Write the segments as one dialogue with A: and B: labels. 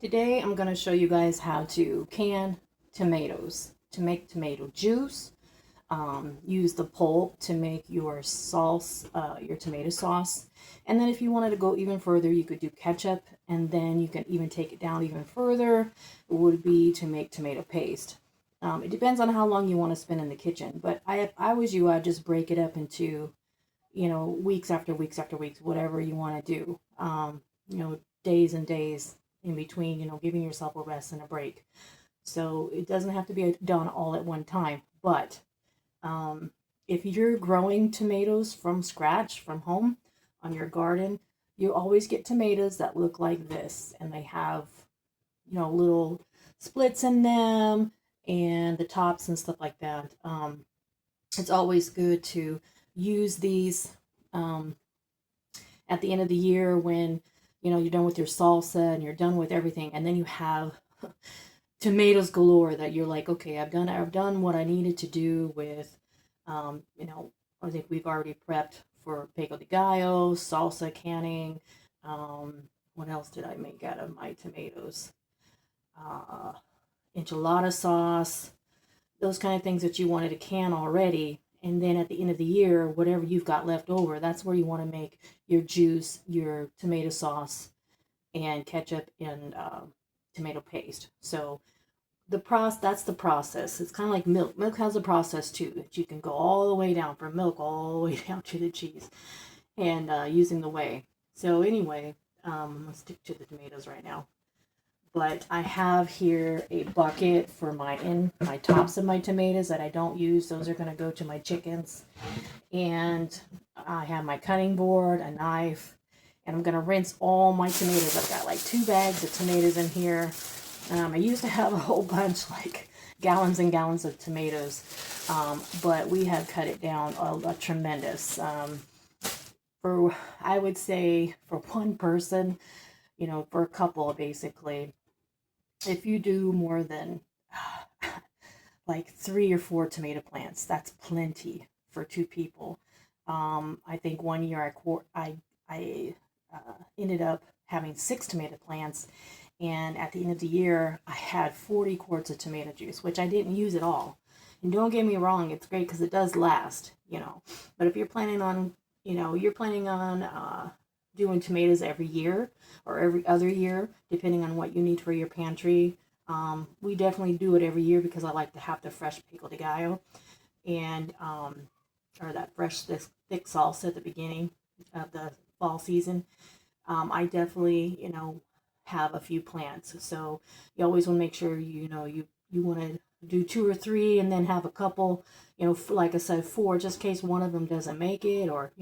A: Today I'm going to show you guys how to can tomatoes to make tomato juice. Use the pulp to make your sauce, your tomato sauce. And then if you wanted to go even further, you could do ketchup, and then you can even take it down even further. It would be to make tomato paste. It depends on how long you want to spend in the kitchen. But if I was you, I'd just break it up into, weeks after weeks after weeks, whatever you want to do. Days and days in between, giving yourself a rest and a break. So it doesn't have to be done all at one time. But if you're growing tomatoes from scratch, from home, on your garden, you always get tomatoes that look like this. And they have, little splits in them and the tops and stuff like that. It's always good to use these at the end of the year when you're done with your salsa and you're done with everything, and then you have tomatoes galore that you're like, okay, I've done what I needed to do with I think we've already prepped for pico de gallo, salsa canning. What else did I make out of my tomatoes? uh, Enchilada sauce, those kind of things that you wanted to can already. And then at the end of the year, whatever you've got left over, that's where you want to make your juice, your tomato sauce, and ketchup and tomato paste. So that's the process. It's kind of like milk. Milk has a process too, that you can go all the way down from milk all the way down to the cheese, and using the whey. So anyway, let's stick to the tomatoes right now. But I have here a bucket for my tops of my tomatoes that I don't use. Those are going to go to my chickens. And I have my cutting board, a knife, and I'm going to rinse all my tomatoes. I've got like 2 bags of tomatoes in here. I used to have a whole bunch, like gallons and gallons of tomatoes, but we have cut it down a tremendous. I would say for one person, for a couple basically, if you do more than like 3 or 4 tomato plants, that's plenty for 2 people. I think one year I ended up having 6 tomato plants, and at the end of the year I had 40 quarts of tomato juice, which I didn't use at all. And don't get me wrong, it's great because it does last, But if you're planning on, doing tomatoes every year or every other year, depending on what you need for your pantry. We definitely do it every year because I like to have the fresh pico de gallo and or that fresh thick salsa at the beginning of the fall season. I definitely, have a few plants. So you always want to make sure you want to do 2 or 3 and then have a couple, like I said, 4 just in case one of them doesn't make it, or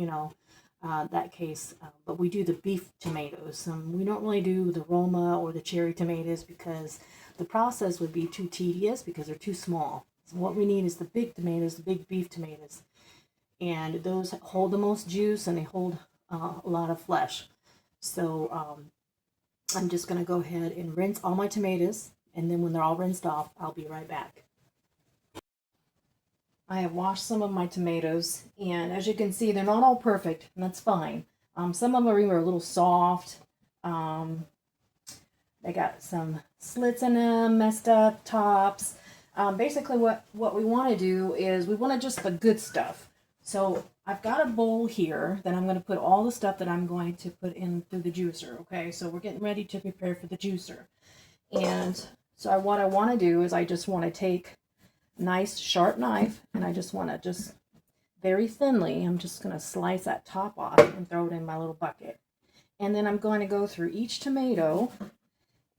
A: that case. But we do the beef tomatoes. We don't really do the Roma or the cherry tomatoes because the process would be too tedious because they're too small. So what we need is the big tomatoes, the big beef tomatoes. And those hold the most juice and they hold a lot of flesh. So I'm just going to go ahead and rinse all my tomatoes. And then when they're all rinsed off, I'll be right back. I have washed some of my tomatoes, and as you can see, they're not all perfect, and that's fine. Some of them are a little soft. They got some slits in them, messed up tops. Basically, what we want to do is we want to just the good stuff. So I've got a bowl here that I'm going to put all the stuff that I'm going to put in through the juicer. Okay, so we're getting ready to prepare for the juicer. And so what I want to do is I just want to take nice sharp knife, and I just want to just very thinly, I'm just going to slice that top off and throw it in my little bucket. And then I'm going to go through each tomato,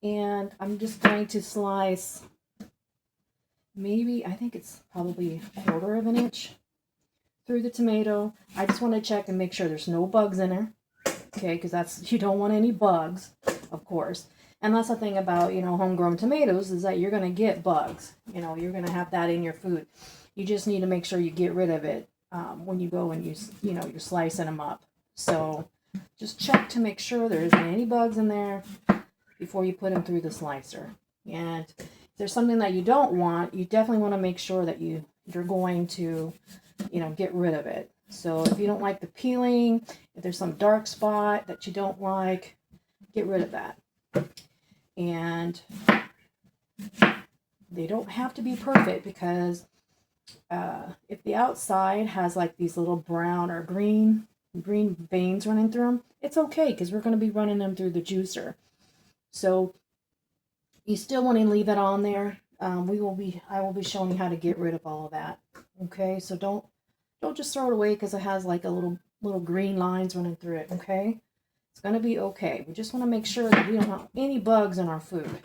A: and I'm just going to slice maybe, I think it's probably 1/4 of an inch through the tomato. I just want to check and make sure there's no bugs in there. Okay, because you don't want any bugs, of course. And that's the thing about, homegrown tomatoes is that you're going to get bugs. You're going to have that in your food. You just need to make sure you get rid of it when you go and you're slicing them up. So just check to make sure there isn't any bugs in there before you put them through the slicer. And if there's something that you don't want, you definitely want to make sure that you're going to, get rid of it. So if you don't like the peeling, if there's some dark spot that you don't like, get rid of that. And they don't have to be perfect, because if the outside has like these little brown or green veins running through them, it's okay, because we're going to be running them through the juicer. So you still want to leave it on there. I will be showing you how to get rid of all of that. Okay, so don't just throw it away because it has like a little green lines running through it. Okay, it's going to be okay. We just want to make sure that we don't have any bugs in our food.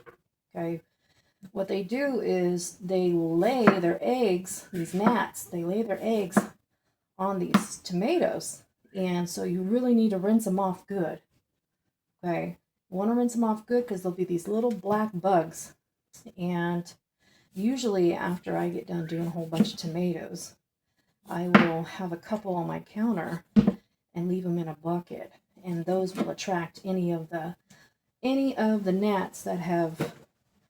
A: Okay, what they do is they lay their eggs, these gnats, they lay their eggs on these tomatoes, and so you really need to rinse them off good. Okay, you want to rinse them off good because there'll be these little black bugs. And usually after I get done doing a whole bunch of tomatoes, I will have a couple on my counter and leave them in a bucket, and those will attract any of the gnats that have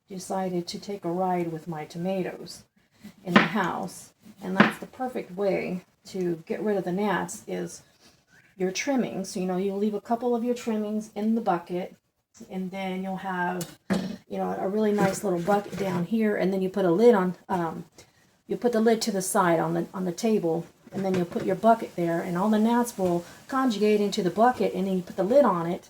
A: decided to take a ride with my tomatoes in the house. And that's the perfect way to get rid of the gnats, is your trimmings. So, you'll leave a couple of your trimmings in the bucket, and then you'll have, a really nice little bucket down here, and then you put a lid on, you put the lid to the side on the table, and then you'll put your bucket there, and all the gnats will conjugate into the bucket, and then you put the lid on it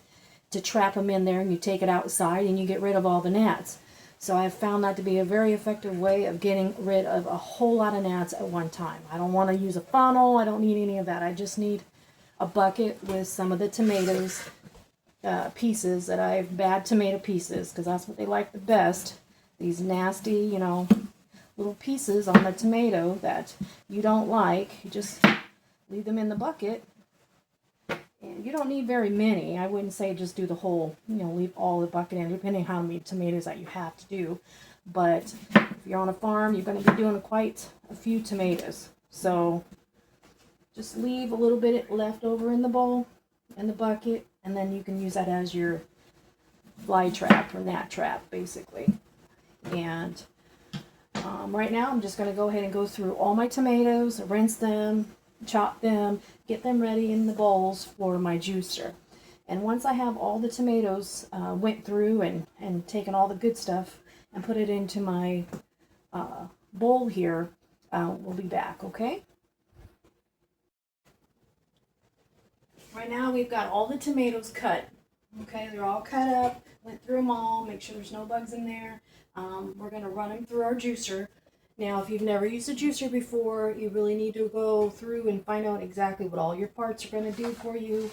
A: to trap them in there, and you take it outside, and you get rid of all the gnats. So I've found that to be a very effective way of getting rid of a whole lot of gnats at one time. I don't want to use a funnel. I don't need any of that. I just need a bucket with some of the tomatoes, pieces that bad tomato pieces, because that's what they like the best. These nasty, little pieces on the tomato that you don't like. You just leave them in the bucket. And you don't need very many. I wouldn't say just do the whole, leave all the bucket in, depending on how many tomatoes that you have to do. But if you're on a farm, you're going to be doing quite a few tomatoes. So just leave a little bit left over in the bowl, in the bucket, and then you can use that as your fly trap or gnat trap, basically. And right now I'm just going to go ahead and go through all my tomatoes, rinse them, chop them, get them ready in the bowls for my juicer. And once I have all the tomatoes went through and taken all the good stuff and put it into my bowl here, we'll be back, okay? Right now we've got all the tomatoes cut. Okay, they're all cut up, went through them all, make sure there's no bugs in there. We're going to run them through our juicer. Now, if you've never used a juicer before, you really need to go through and find out exactly what all your parts are going to do for you.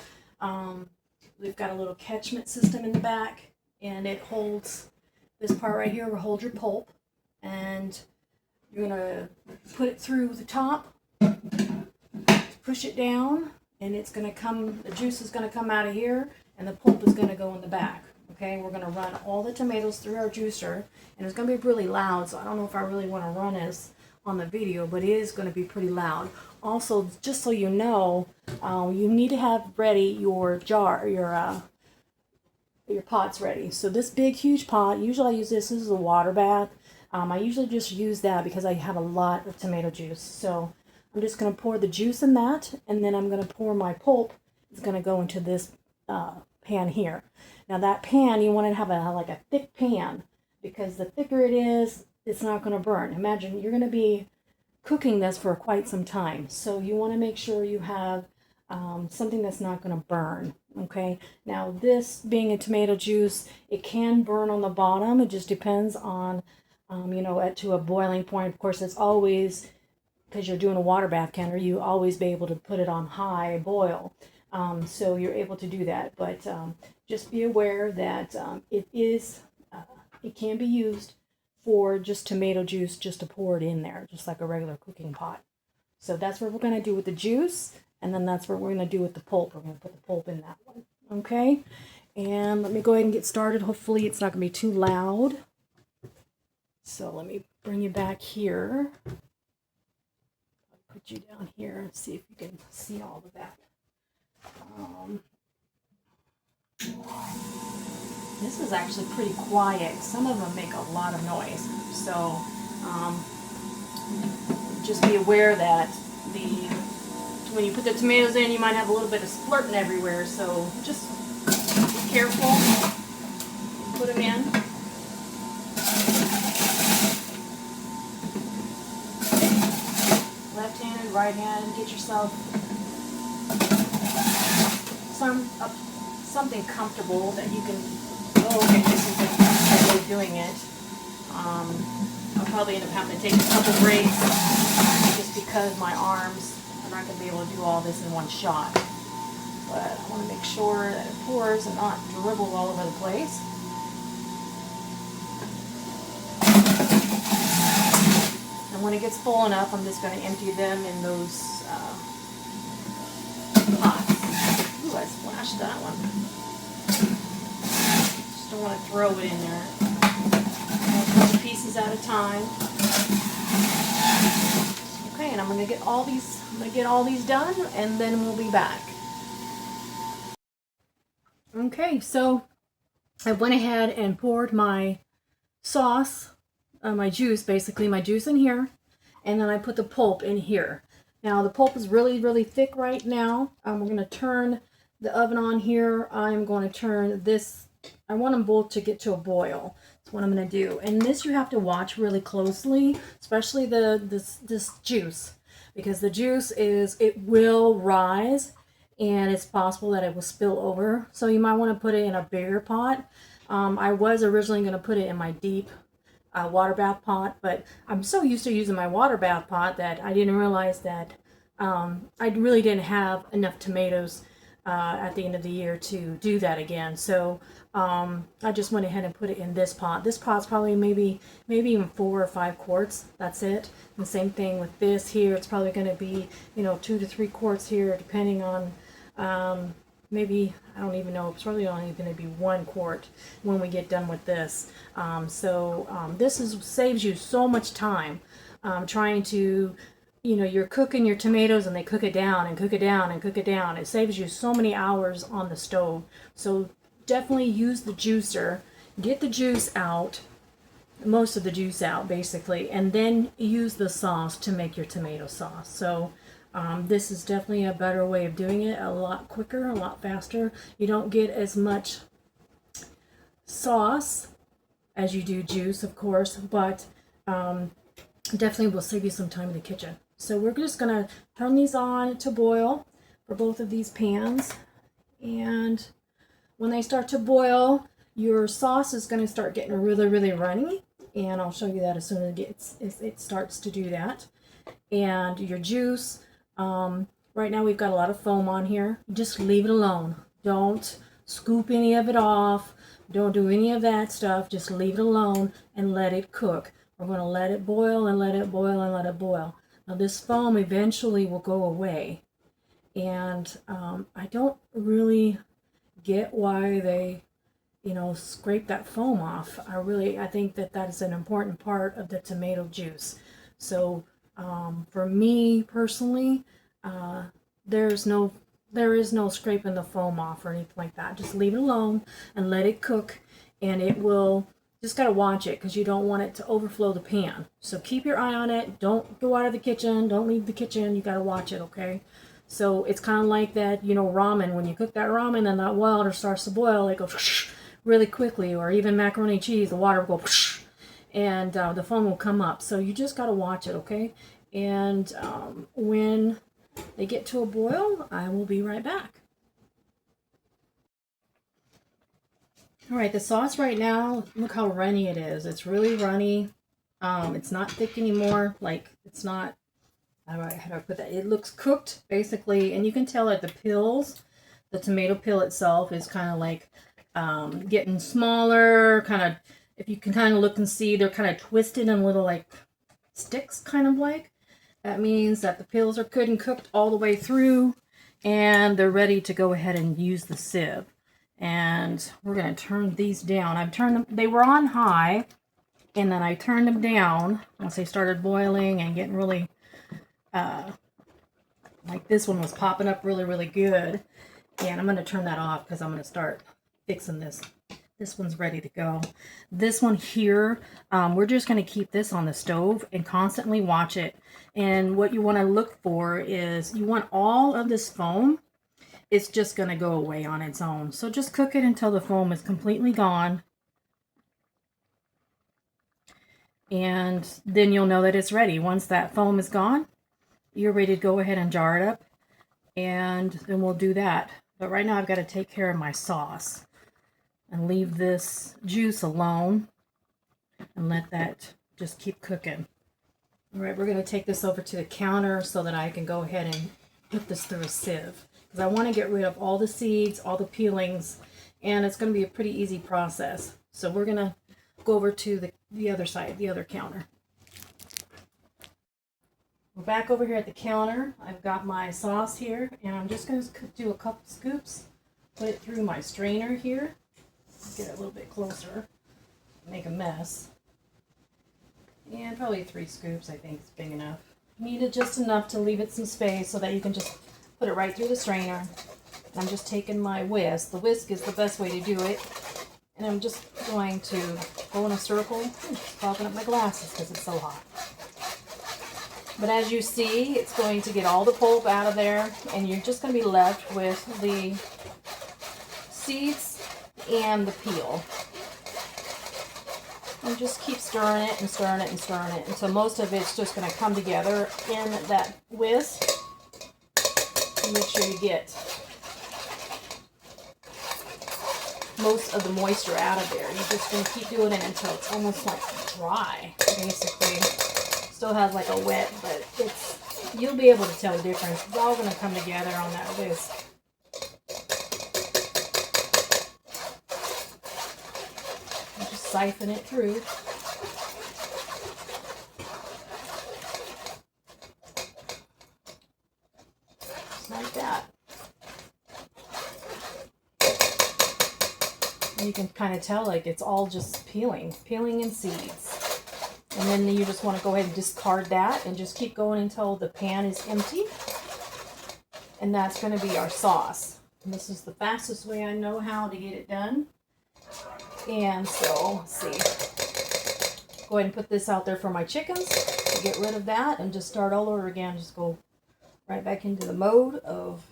A: We've got a little catchment system in the back, and it holds, this part right here will hold your pulp, and you're going to put it through the top, push it down, and it's going to come, the juice is going to come out of here, and the pulp is going to go in the back. Okay, we're going to run all the tomatoes through our juicer, and it's going to be really loud, so I don't know if I really want to run this on the video, but it is going to be pretty loud. Also, just so you know, you need to have ready your jar, your pots ready. So this big, huge pot, usually I use this as a water bath. I usually just use that because I have a lot of tomato juice. So I'm just going to pour the juice in that, and then I'm going to pour my pulp. It's going to go into this pan here. Now that pan, you want to have like a thick pan, because the thicker it is, it's not going to burn. Imagine you're going to be cooking this for quite some time, so you want to make sure you have something that's not going to burn. Okay, now this being a tomato juice, it can burn on the bottom. It just depends on to a boiling point. Of course, it's always, because you're doing a water bath canner, you always be able to put it on high boil. So you're able to do that, but just be aware that it can be used for just tomato juice, just to pour it in there, just like a regular cooking pot. So that's what we're going to do with the juice, and then that's what we're going to do with the pulp. We're going to put the pulp in that one, okay? And let me go ahead and get started. Hopefully it's not going to be too loud. So let me bring you back here. I'll put you down here and see if you can see all of that. This is actually pretty quiet. Some of them make a lot of noise, so just be aware that when you put the tomatoes in, you might have a little bit of splurting everywhere, so just be careful. Put them in. right hand and get yourself something comfortable that you can. Oh, okay, this is a way of doing it. I'll probably end up having to take a couple breaks just because my arms are not going to be able to do all this in one shot. But I want to make sure that it pours and not dribble all over the place. And when it gets full enough, I'm just going to empty them in those pots. Ooh, I splashed that one. Just don't want to throw it in there. A couple pieces at a time. Okay, and I'm going to get all these done, and then we'll be back. Okay, so I went ahead and poured my sauce, my juice in here, and then I put the pulp in here. Now the pulp is really, really thick right now. We're going to turn the oven on here. I'm going to turn this, I want them both to get to a boil. That's what I'm going to do. And this you have to watch really closely, especially this juice, because the juice it will rise, and it's possible that it will spill over. So you might want to put it in a bigger pot. I was originally going to put it in my deep water bath pot, but I'm so used to using my water bath pot that I didn't realize that I really didn't have enough tomatoes at the end of the year to do that again. So I just went ahead and put it in this pot. This pot's probably maybe even 4 or 5 quarts. That's it. And the same thing with this here. It's probably going to be 2 to 3 quarts here, depending on maybe, I don't even know, it's probably only going to be 1 quart when we get done with this. This saves you so much time trying to, you're cooking your tomatoes and they cook it down and cook it down and cook it down. It saves you so many hours on the stove. So definitely use the juicer, get the juice out, most of the juice out basically, and then use the sauce to make your tomato sauce. So this is definitely a better way of doing it, a lot quicker, a lot faster. You don't get as much sauce as you do juice, of course, but definitely will save you some time in the kitchen. So we're just going to turn these on to boil for both of these pans. And when they start to boil, your sauce is going to start getting really, really runny. And I'll show you that as soon as it starts to do that. And your juice, right now we've got a lot of foam on here. Just leave it alone. Don't scoop any of it off. Don't do any of that stuff. Just leave it alone and let it cook. We're going to let it boil and let it boil and let it boil. Now this foam eventually will go away. And I don't really get why they, scrape that foam off. I think that is an important part of the tomato juice. So for me personally, there is no scraping the foam off or anything like that. Just leave it alone and let it cook, and it will. Just got to watch it because you don't want it to overflow the pan. So keep your eye on it. Don't go out of the kitchen. Don't leave the kitchen. You got to watch it, okay? So it's kind of like that, ramen. When you cook that ramen and that water starts to boil, it goes really quickly. Or even macaroni and cheese, the water will go and the foam will come up. So you just got to watch it, okay? And when they get to a boil, I will be right back. All right, the sauce right now, look how runny it is. It's really runny. It's not thick anymore. Like, it's not, how do I put that? It looks cooked, basically, and you can tell that the tomato peel itself is kind of like getting smaller, kind of, if you can kind of look and see, they're kind of twisted in little, like, sticks, kind of like. That means that the peels are good and cooked all the way through, and they're ready to go ahead and use the sieve. And we're going to turn these down. I've turned them, they were on high, and then I turned them down once they started boiling and getting really, like this one was popping up really, really good. And I'm going to turn that off because I'm going to start fixing this. This one's ready to go. This one here, we're just going to keep this on the stove and constantly watch it. And what you want to look for is you want all of this foam. It's just going to go away on its own. So just cook it until the foam is completely gone. And then you'll know that it's ready. Once that foam is gone, you're ready to go ahead and jar it up, and then we'll do that. But right now I've got to take care of my sauce and leave this juice alone and let that just keep cooking. All right, we're going to take this over to the counter so that I can go ahead and put this through a sieve, because I want to get rid of all the seeds, all the peelings, and it's going to be a pretty easy process. So we're going to go over to the other side, the other counter. We're back over here at the counter. I've got my sauce here, and I'm just going to do a couple scoops, put it through my strainer here, get it a little bit closer, make a mess. And probably 3 scoops, I think, is big enough. You need it just enough to leave it some space so that you can just put it right through the strainer. And I'm just taking my whisk. The whisk is the best way to do it. And I'm just going to go in a circle. Just popping up my glasses because it's so hot. But as you see, it's going to get all the pulp out of there, and you're just going to be left with the seeds and the peel. And just keep stirring it and stirring it and stirring it until most of it's just going to come together in that whisk. And make sure you get most of the moisture out of there. You're just going to keep doing it until it's almost like dry, basically. Still has like a wet, but you'll be able to tell the difference. It's all going to come together on that whisk. And just siphon it through. Just like that. And you can kind of tell like it's all just peeling and seeds. And then you just want to go ahead and discard that and just keep going until the pan is empty. And that's going to be our sauce. And this is the fastest way I know how to get it done. And so, let's see. Go ahead and put this out there for my chickens to get rid of that and just start all over again. Just go right back into the mode of...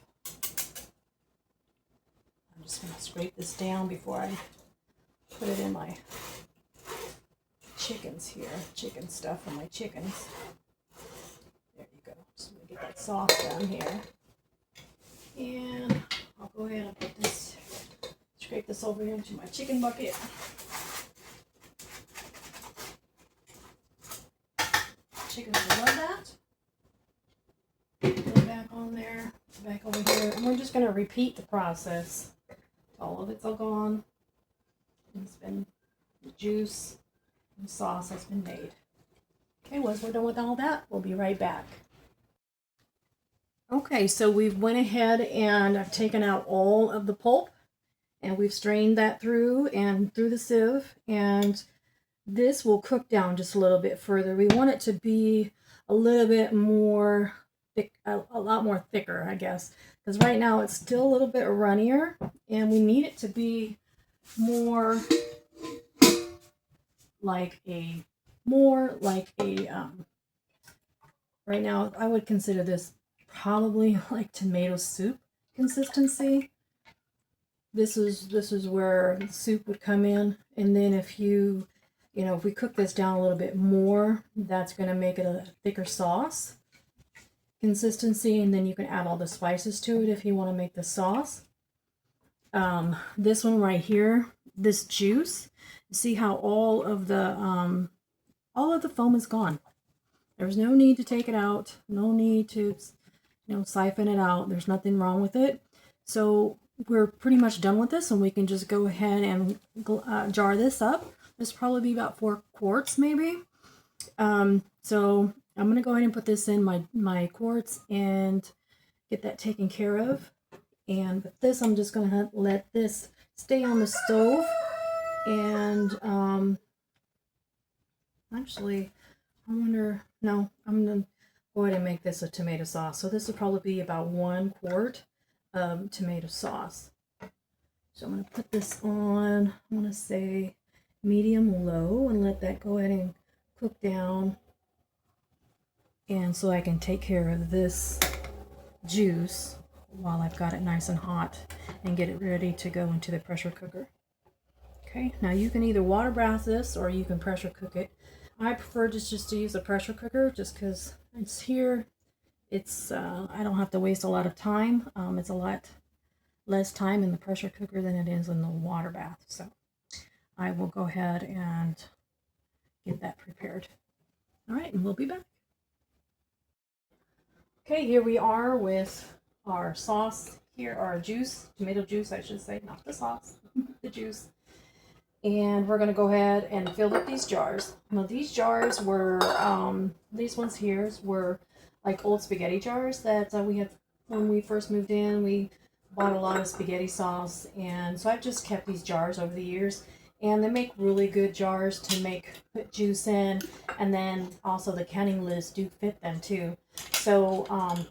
A: I'm just going to scrape this down before I put it in my chickens here, chicken stuff for my chickens. There you go. Just gonna get that sauce down here, and I'll go ahead and put this, scrape this over here into my chicken bucket. Chickens will love that. Put it back on there, back over here, and we're just gonna repeat the process. All of it's all gone. It's been the juice. Sauce has been made. Okay, once we're done with all that, we'll be right back. Okay, so we've went ahead and I've taken out all of the pulp, and we've strained that through the sieve, and this will cook down just a little bit further. We want it to be a little bit more thick, a lot more thicker, I guess, because right now it's still a little bit runnier, and we need it to be more like a right now I would consider this probably like tomato soup consistency. This is where the soup would come in, and then if if we cook this down a little bit more, that's going to make it a thicker sauce consistency, and then you can add all the spices to it if you want to make the sauce. This one right here, this juice, see how all of the foam is gone. There's no need to take it out, no need to siphon it out. There's nothing wrong with it. So we're pretty much done with this, and we can just go ahead and jar this up. This will probably be about 4 quarts maybe. So I'm going to go ahead and put this in my quarts and get that taken care of. And with this, I'm just going to let this stay on the stove. And actually, I wonder, no, I'm going to go ahead and make this a tomato sauce. So this will probably be about 1 quart of tomato sauce. So I'm going to put this on, I'm going to say medium low, and let that go ahead and cook down. And so I can take care of this juice while I've got it nice and hot and get it ready to go into the pressure cooker. Okay, now you can either water bath this or you can pressure cook it. I prefer just to use a pressure cooker just because it's here. It's I don't have to waste a lot of time. It's a lot less time in the pressure cooker than it is in the water bath. So I will go ahead and get that prepared. All right, and we'll be back. Okay, here we are with our sauce here, our juice, tomato juice, I should say, not the sauce, the juice. And we're gonna go ahead and fill up these jars. Now these jars were, these ones here were like old spaghetti jars that we had when we first moved in. We bought a lot of spaghetti sauce, and so I've just kept these jars over the years. And they make really good jars to put juice in, and then also the canning lids do fit them too. So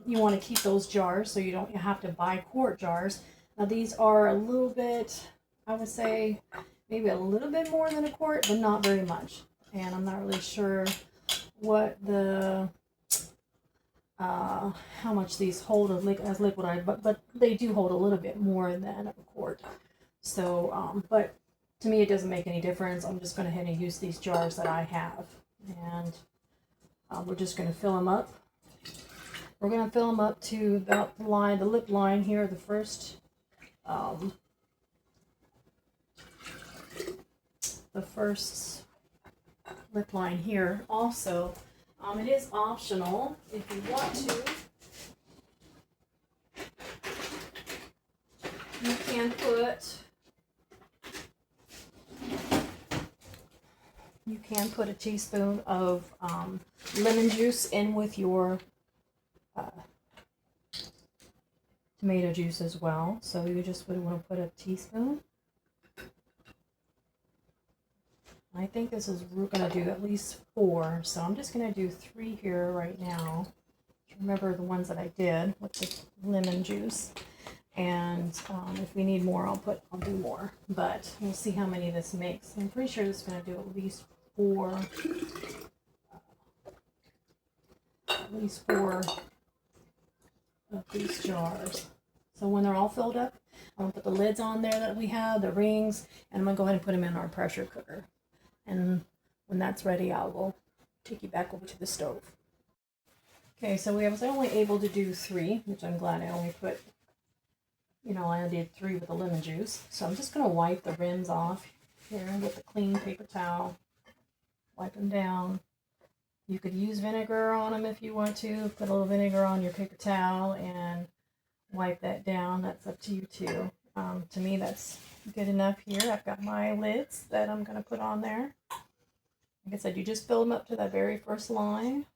A: you want to keep those jars so you don't have to buy quart jars. Now these are a little bit, I would say, maybe a little bit more than a quart, but not very much. And I'm not really sure what the how much these hold as liquid, but they do hold a little bit more than a quart. So, but to me, it doesn't make any difference. I'm just going to head and use these jars that I have, and we're just going to fill them up. We're going to fill them up to about the lip line here, the first lip line here. Also, it is optional if you want to. You can put a teaspoon of lemon juice in with your tomato juice as well. So you just would want to put a teaspoon. I think this is, we're going to do at least 4, so I'm just going to do 3 here right now. Remember the ones that I did with the lemon juice, and if we need more, I'll do more. But we'll see how many this makes. I'm pretty sure this is going to do at least 4. At least 4 of these jars. So when they're all filled up, I'm going to put the lids on there that we have, the rings, and I'm going to go ahead and put them in our pressure cooker. And when that's ready, I will take you back over to the stove. Okay, so I was only able to do 3, which I'm glad I only put, I did 3 with the lemon juice. So I'm just going to wipe the rims off here with a clean paper towel. Wipe them down. You could use vinegar on them if you want to. Put a little vinegar on your paper towel and wipe that down. That's up to you too. To me, that's good enough here. I've got my lids that I'm going to put on there. Like I said, you just fill them up to that very first line.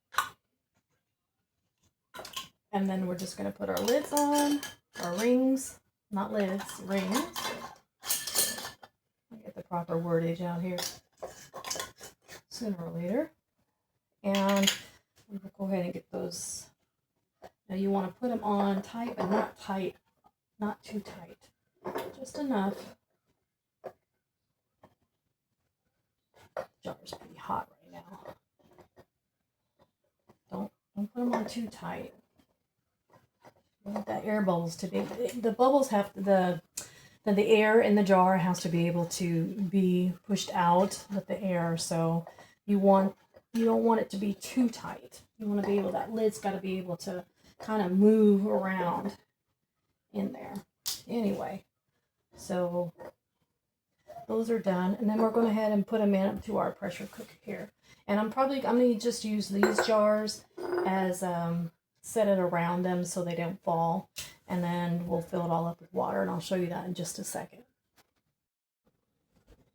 A: And then we're just going to put our lids on, our rings, not lids, rings. I'll get the proper wordage out here sooner or later. And we'll go ahead and get those. Now you want to put them on tight, but not tight, not too tight. Just enough. Jar's pretty hot right now. Don't put them on too tight. You want that air bubbles to be, the bubbles have the air in the jar has to be able to be pushed out with the air. So you don't want it to be too tight. You want to be able, that lid's got to be able to kind of move around in there. Anyway, so those are done, and then we're going to head and put them into our pressure cooker here. And I'm going to just use these jars as set it around them so they don't fall, and then we'll fill it all up with water, and I'll show you that in just a second.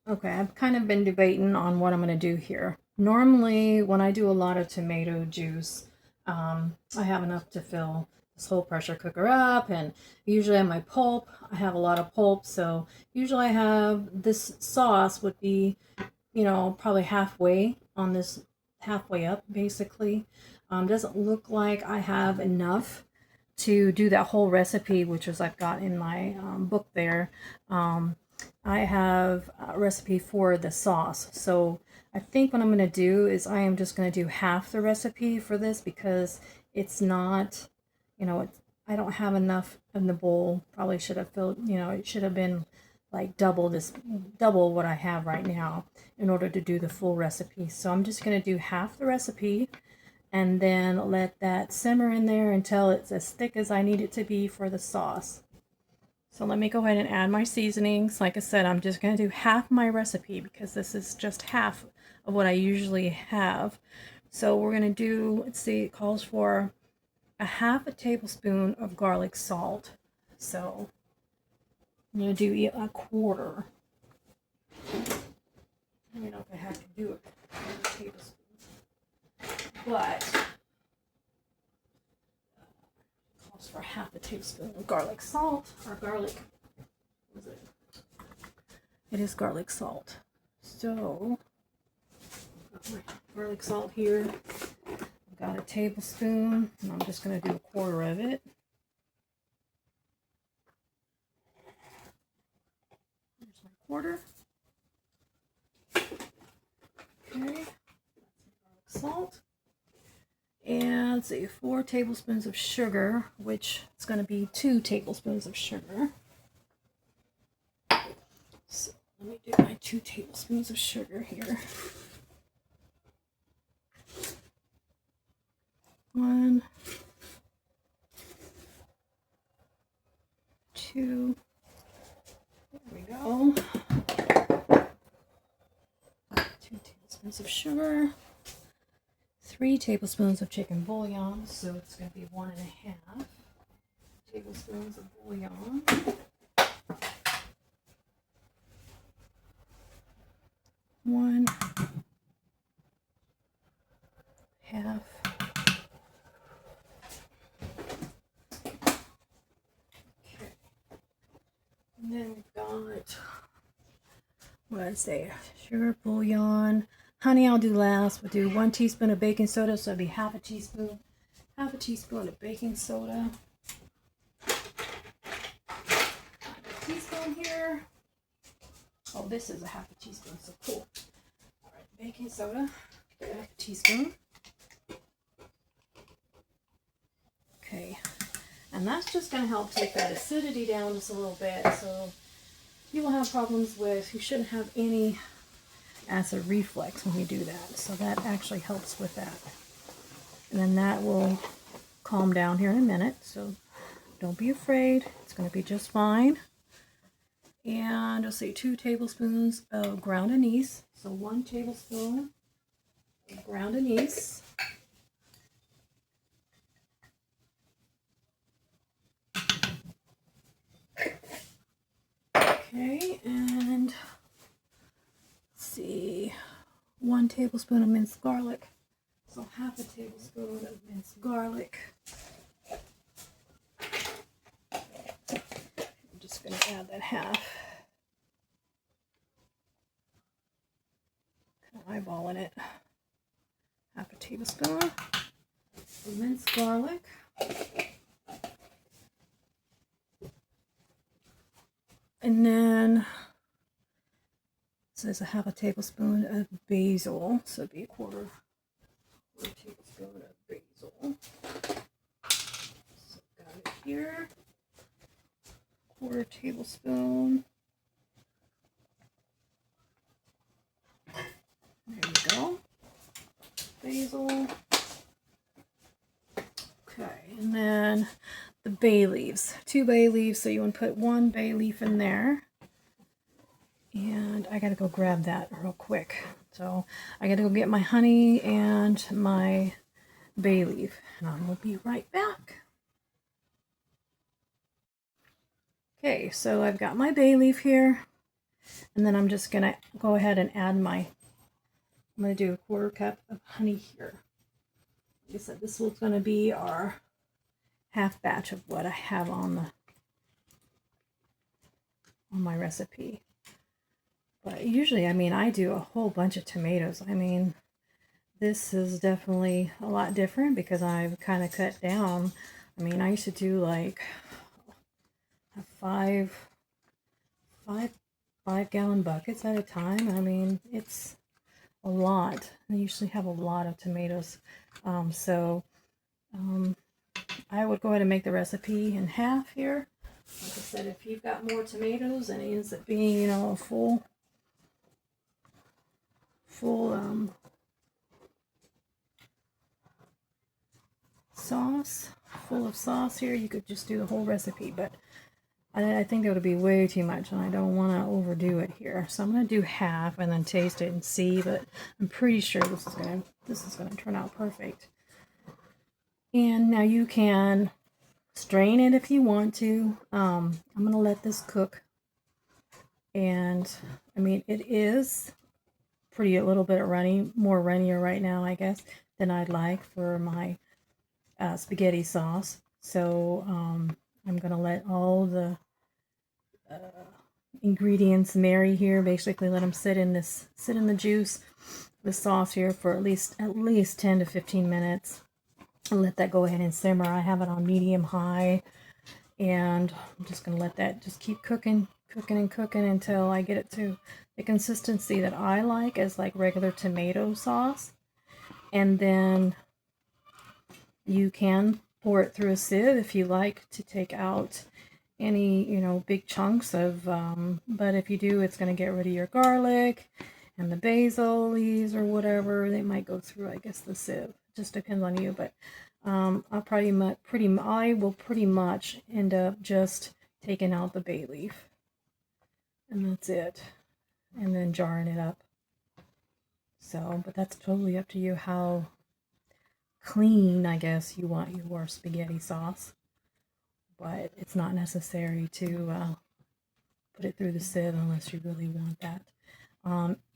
A: Okay, I've kind of been debating on what I'm going to do here. Normally, when I do a lot of tomato juice, I have enough to fill this whole pressure cooker up, and usually on my pulp, I have a lot of pulp, so usually I have this sauce would be, probably halfway on this, halfway up, basically. Doesn't look like I have enough to do that whole recipe, which is I've got in my book there. I have a recipe for the sauce. So I think what I'm going to do is I am just going to do half the recipe for this because it's not, I don't have enough in the bowl. Probably should have filled, it should have been like double what I have right now in order to do the full recipe. So I'm just going to do half the recipe, and then let that simmer in there until it's as thick as I need it to be for the sauce. So let me go ahead and add my seasonings. Like I said, I'm just going to do half my recipe because this is just half of what I usually have. So we're going to do, let's see, it calls for a half a tablespoon of garlic salt. So I'm going to do a quarter. I don't know if I have to do a tablespoon, but for half a tablespoon of garlic salt, or garlic, what is it? It is garlic salt. So, got my garlic salt here. I've got a tablespoon, and I'm just going to do a quarter of it. There's my quarter. Okay, garlic salt. And let's see, 4 tablespoons of sugar, which is going to be 2 tablespoons of sugar. So let me do my 2 tablespoons of sugar here. 1, 2, there we go. 2 tablespoons of sugar. 3 tablespoons of chicken bouillon, so it's going to be 1.5 tablespoons of bouillon. 1.5. Okay. And then we've got, what did I say? Sugar, bouillon. Honey, I'll do last. We'll do 1 teaspoon of baking soda, so it'll be half a teaspoon of baking soda. A teaspoon here. Oh, this is a half a teaspoon, so cool. All right, baking soda, half a teaspoon. Okay, and that's just going to help take that acidity down just a little bit, so you will have problems with, you shouldn't have any acid reflux when you do that. So that actually helps with that. And then that will calm down here in a minute. So don't be afraid. It's going to be just fine. And I'll say 2 tablespoons of ground anise. So 1 tablespoon of ground anise. Okay, and let's see, 1 tablespoon of minced garlic. So half a tablespoon of minced garlic. I'm just going to add that half. Kind of eyeballing it. Half a tablespoon of minced garlic. And then it says a half a tablespoon of basil, so it'd be a quarter tablespoon of basil. So got it here. Quarter tablespoon. There you go. Basil. Okay, and then the bay leaves. 2 bay leaves, so you want to put 1 bay leaf in there. And I gotta go grab that real quick. So I gotta go get my honey and my bay leaf, and I will be right back. Okay, so I've got my bay leaf here, and then I'm just gonna go ahead and add I'm gonna do a 1/4 cup of honey here. Like I said, this was gonna be our half batch of what I have on my recipe. But usually, I mean, I do a whole bunch of tomatoes. I mean, this is definitely a lot different because I've kind of cut down. I mean, I used to do like 5-gallon buckets at a time. I mean, it's a lot. I usually have a lot of tomatoes. I would go ahead and make the recipe in half here. Like I said, if you've got more tomatoes and it ends up being, you know, a full sauce, full of sauce here. You could just do the whole recipe, but I think that would be way too much, and I don't want to overdo it here. So I'm going to do half and then taste it and see, but I'm pretty sure this is going to turn out perfect. And now you can strain it if you want to. I'm going to let this cook. And I mean, it is pretty a little bit runny, more runnier right now, I guess, than I'd like for my spaghetti sauce. So I'm going to let all the ingredients marry here. Basically, let them sit in the juice, the sauce here for at least 10 to 15 minutes. And let that go ahead and simmer. I have it on medium high, and I'm just going to let that just keep cooking until I get it to the consistency that I like, as like regular tomato sauce. And then you can pour it through a sieve if you like to take out any, big chunks of, but if you do, it's going to get rid of your garlic and the basil leaves or whatever. They might go through, I guess, the sieve. Just depends on you, but I will pretty much end up just taking out the bay leaf, and that's it, and then jarring it up. So, but that's totally up to you how clean, I guess, you want your spaghetti sauce. But it's not necessary to put it through the sieve unless you really want that.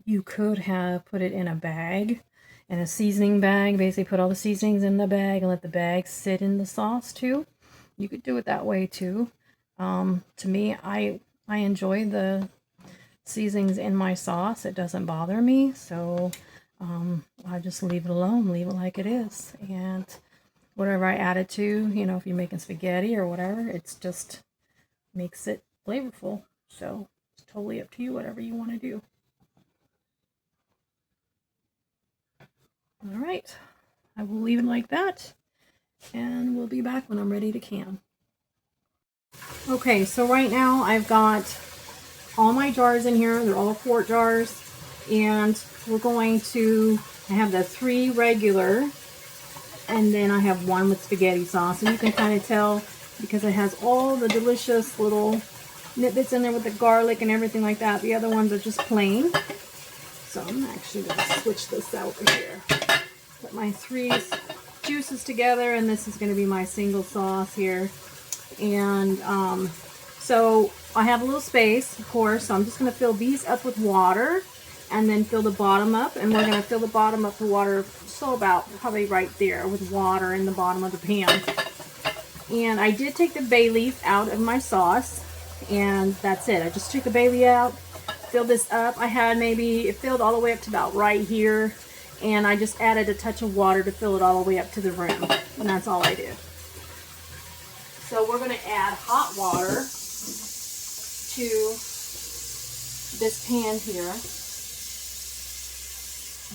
A: You could have put it in a bag, in a seasoning bag. Basically put all the seasonings in the bag and let the bag sit in the sauce too. You could do it that way too. To me, I enjoy the seasonings in my sauce. It doesn't bother me, so I just leave it alone, leave it like it is. And whatever I add it to, if you're making spaghetti or whatever, it's just makes it flavorful. So it's totally up to you, whatever you want to do. All right, I will leave it like that, and we'll be back when I'm ready to can. Okay, so right now I've got all my jars in here. They're all quart jars, and I have the 3 regular, and then I have 1 with spaghetti sauce. And you can kind of tell because it has all the delicious little nitbits in there with the garlic and everything like that. The other ones are just plain. So I'm actually going to switch this out here. Put my 3 juices together, and this is going to be my single sauce here. And so I have a little space, of course, so I'm just going to fill these up with water and then fill the bottom up. And we're going to fill the bottom up with water, so about probably right there with water in the bottom of the pan. And I did take the bay leaf out of my sauce, and that's it. I just took the bay leaf out, filled this up. I had it filled all the way up to about right here, and I just added a touch of water to fill it all the way up to the rim, and that's all I did. So we're going to add hot water to this pan here,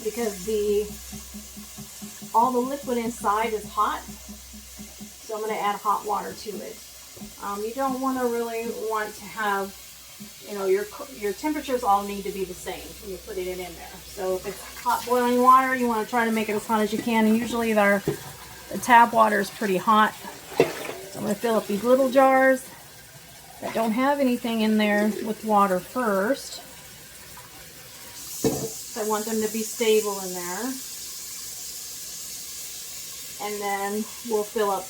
A: because all the liquid inside is hot. So I'm going to add hot water to it. You don't really want to have, your temperatures all need to be the same when you put it in there. So if it's hot boiling water, you want to try to make it as hot as you can. And usually the tap water is pretty hot. So I'm going to fill up these little jars that don't have anything in there with water first. I want them to be stable in there. And then we'll fill up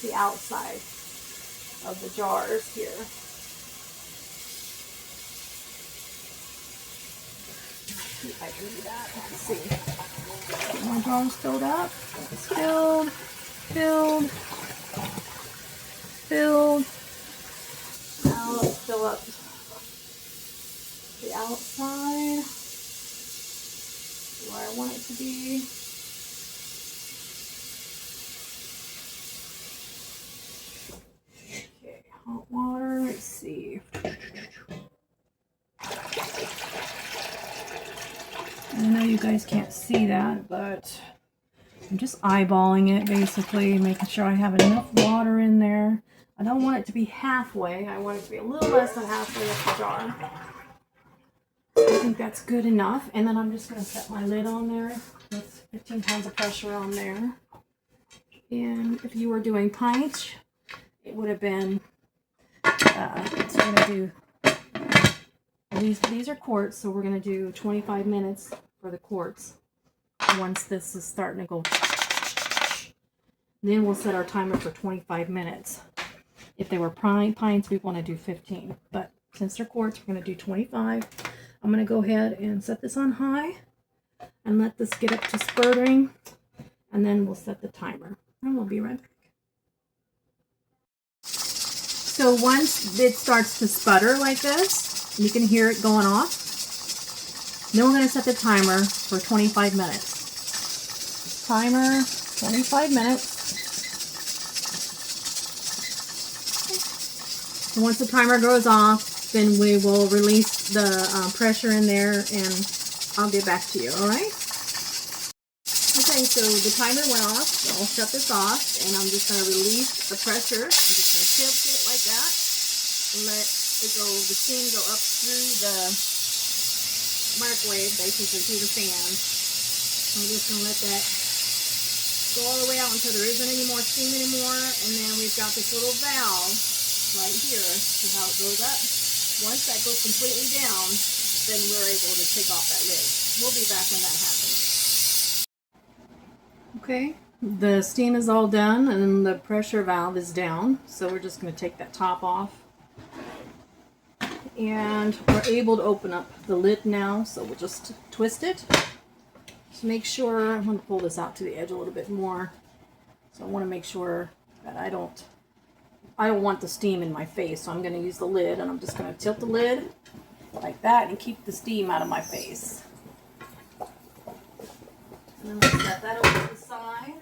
A: the outside of the jars here. See if I can do that. Let's see. Get my jars filled up. It's filled, filled, filled. Now let's fill up the outside where I want it to be. Okay, hot water, let's see. I know you guys can't see that, but I'm just eyeballing it basically, making sure I have enough water in there. I don't want it to be halfway. I want it to be a little less than halfway up the jar. I think that's good enough. And then I'm just going to set my lid on there with 15 pounds of pressure on there. And if you were doing pints, it would have been, it's going to do, these are quarts, so we're going to do 25 minutes for the quarts. Once this is starting to go, then we'll set our timer for 25 minutes. If they were pints, we want to do 15. But since they're quarts, we're going to do 25. I'm going to go ahead and set this on high and let this get up to spurting. And then we'll set the timer. And we'll be right back. So once it starts to sputter like this, you can hear it going off. Then we're going to set the timer for 25 minutes. Timer, 25 minutes. Once the timer goes off, then we will release the pressure in there and I'll get back to you, alright? Okay, so the timer went off, so I'll shut this off and I'm just going to release the pressure. I'm just going to tilt it like that and let it go, the steam go up through the microwave, basically through the fan. I'm just going to let that go all the way out until there isn't any more steam anymore, and then we've got this little valve right here. See how it goes up? Once that goes completely down, then we're able to take off that lid. We'll be back when that happens. Okay, the steam is all done and the pressure valve is down, so we're just going to take that top off. And we're able to open up the lid now, so we'll just twist it. Just make sure, I'm going to pull this out to the edge a little bit more. So I want to make sure that I don't want the steam in my face, so I'm going to use the lid, and I'm just going to tilt the lid like that and keep the steam out of my face. And then we'll set that over to the side.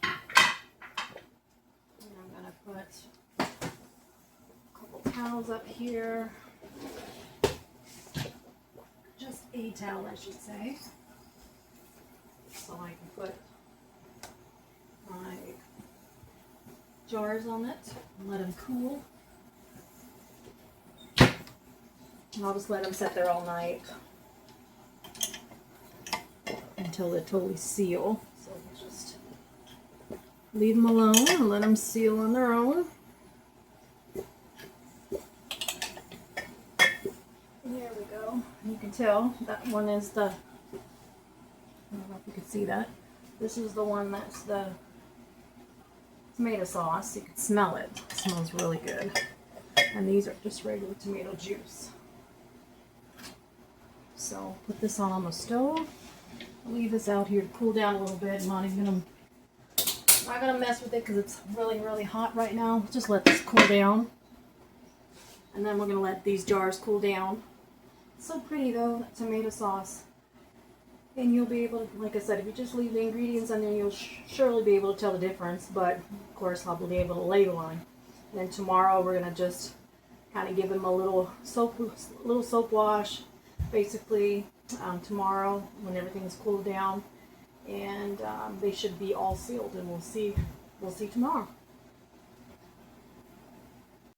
A: And I'm going to put a couple towels up here. Just a towel, I should say. So I can put my jars on it and let them cool. And I'll just let them sit there all night until they totally seal. So we'll just leave them alone and let them seal on their own. There we go. You can tell that one is the, I don't know if you can see that. This is the one that's the tomato sauce. You can smell it. It smells really good. And these are just regular tomato juice. So put this on the stove. I'll leave this out here to cool down a little bit. I'm not gonna mess with it because it's really, really hot right now. Just let this cool down. And then we're gonna let these jars cool down. So pretty though, that tomato sauce. And you'll be able to, like I said, if you just leave the ingredients in there, you'll surely be able to tell the difference. But of course, I'll be able to later on. And then tomorrow, we're gonna just kind of give them a little soap wash, basically tomorrow when everything's cooled down, and they should be all sealed. And we'll see tomorrow.